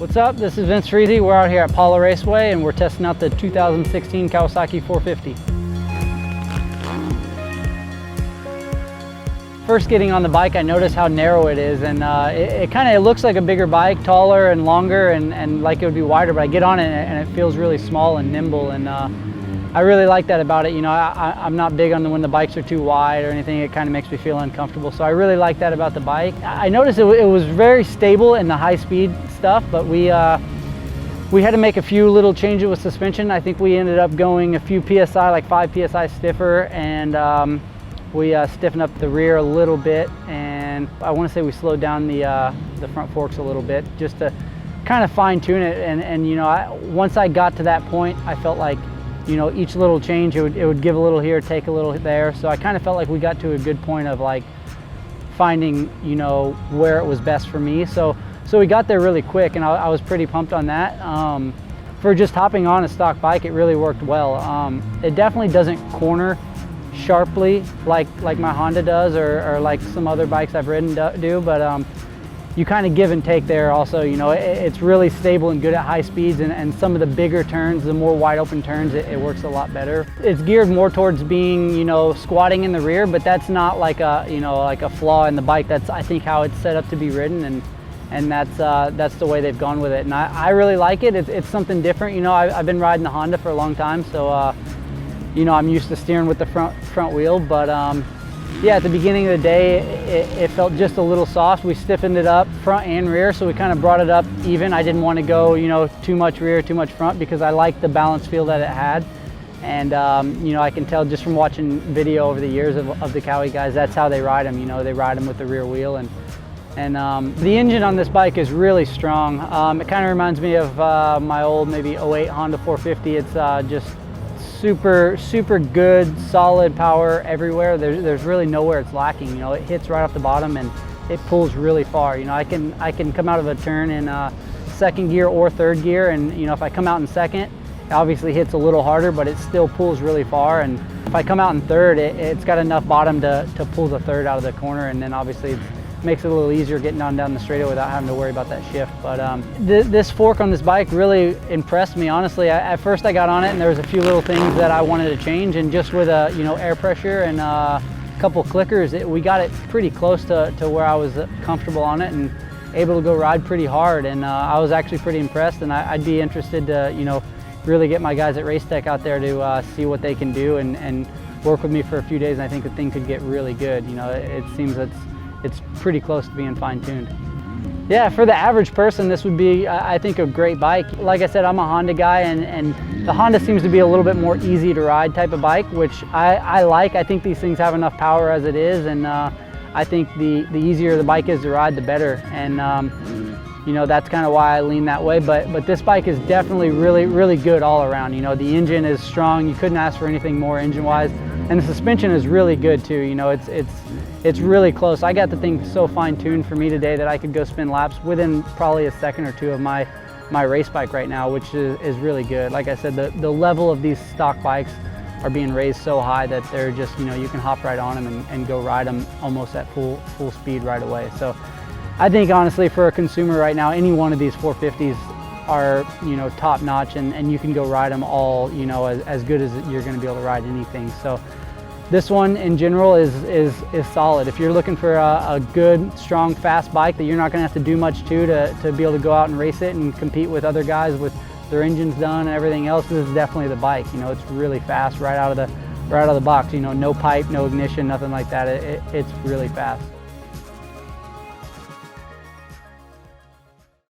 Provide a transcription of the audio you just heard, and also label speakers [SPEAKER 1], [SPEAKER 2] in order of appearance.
[SPEAKER 1] What's up? This is Vince Friese. We're out here at Pala Raceway and we're testing out the 2016 Kawasaki 450. First getting on the bike, I noticed how narrow it is, and it looks like a bigger bike, taller and longer and like it would be wider, but I get on it and it feels really small and nimble, and I really like that about it. You know, I'm not big on when the bikes are too wide or anything. It kind of makes me feel uncomfortable, so I really like that about the bike. I noticed it was very stable in the high speed stuff, but we had to make a few little changes with suspension. I think we ended up going a few PSI, like 5 PSI stiffer, and we stiffened up the rear a little bit, and I want to say we slowed down the front forks a little bit just to kind of fine tune it. And you know, once I got to that point, I felt like, you know, each little change, it would give a little here, take a little there. So I kind of felt like we got to a good point of like finding, you know, where it was best for me. So we got there really quick, and I was pretty pumped on that. For just hopping on a stock bike, it really worked well. It definitely doesn't corner sharply like my Honda does, or like some other bikes I've ridden do, but you kind of give and take there also. You know, it's really stable and good at high speeds, and some of the bigger turns, the more wide open turns, it works a lot better. It's geared more towards being, you know, squatting in the rear, but that's not like a, you know, like a flaw in the bike. That's, I think, how it's set up to be ridden, and that's the way they've gone with it, and I really like it. It's something different. You know, I've been riding the Honda for a long time, so you know, I'm used to steering with the front wheel, but yeah, at the beginning of the day, it felt just a little soft. We stiffened it up front and rear, so we kind of brought it up even. I didn't want to go, you know, too much rear, too much front, because I liked the balance feel that it had. And you know, I can tell just from watching video over the years of the Kawi guys, that's how they ride them. You know, they ride them with the rear wheel, and the engine on this bike is really strong. It kind of reminds me of my old maybe 08 Honda 450. It's just super good, solid power everywhere. There's really nowhere it's lacking. You know, it hits right off the bottom and it pulls really far. You know, I can come out of a turn in second gear or third gear, and you know, if I come out in second, it obviously hits a little harder, but it still pulls really far. And if I come out in third, it's got enough bottom to pull the third out of the corner, and then obviously it makes it a little easier getting on down the straightaway without having to worry about that shift. But this fork on this bike really impressed me, honestly. At first I got on it and there was a few little things that I wanted to change, and just with you know, air pressure and a couple clickers, we got it pretty close to where I was comfortable on it and able to go ride pretty hard. And I was actually pretty impressed, and I'd be interested to, you know, really get my guys at Race Tech out there to see what they can do and work with me for a few days, and I think the thing could get really good. You know, it seems it's pretty close to being fine-tuned. Yeah, for the average person, this would be, I think, a great bike. Like I said, I'm a Honda guy, and the Honda seems to be a little bit more easy to ride type of bike, which I like. I think these things have enough power as it is, and I think the easier the bike is to ride, the better. And you know, that's kind of why I lean that way. But this bike is definitely really good all around. You know, the engine is strong. You couldn't ask for anything more engine-wise, and the suspension is really good too. You know, it's really close. I got the thing so fine-tuned for me today that I could go spin laps within probably a second or two of my race bike right now, which is really good. Like I said, the level of these stock bikes are being raised so high that they're just, you know, you can hop right on them and go ride them almost at full speed right away. So I think, honestly, for a consumer right now, any one of these 450s are, you know, top notch, and you can go ride them all, you know, as good as you're going to be able to ride anything. So this one in general is solid. If you're looking for a good, strong, fast bike that you're not going to have to do much to be able to go out and race it and compete with other guys with their engines done and everything else, this is definitely the bike. You know, it's really fast right out of the box. You know, no pipe, no ignition, nothing like that. It's really fast.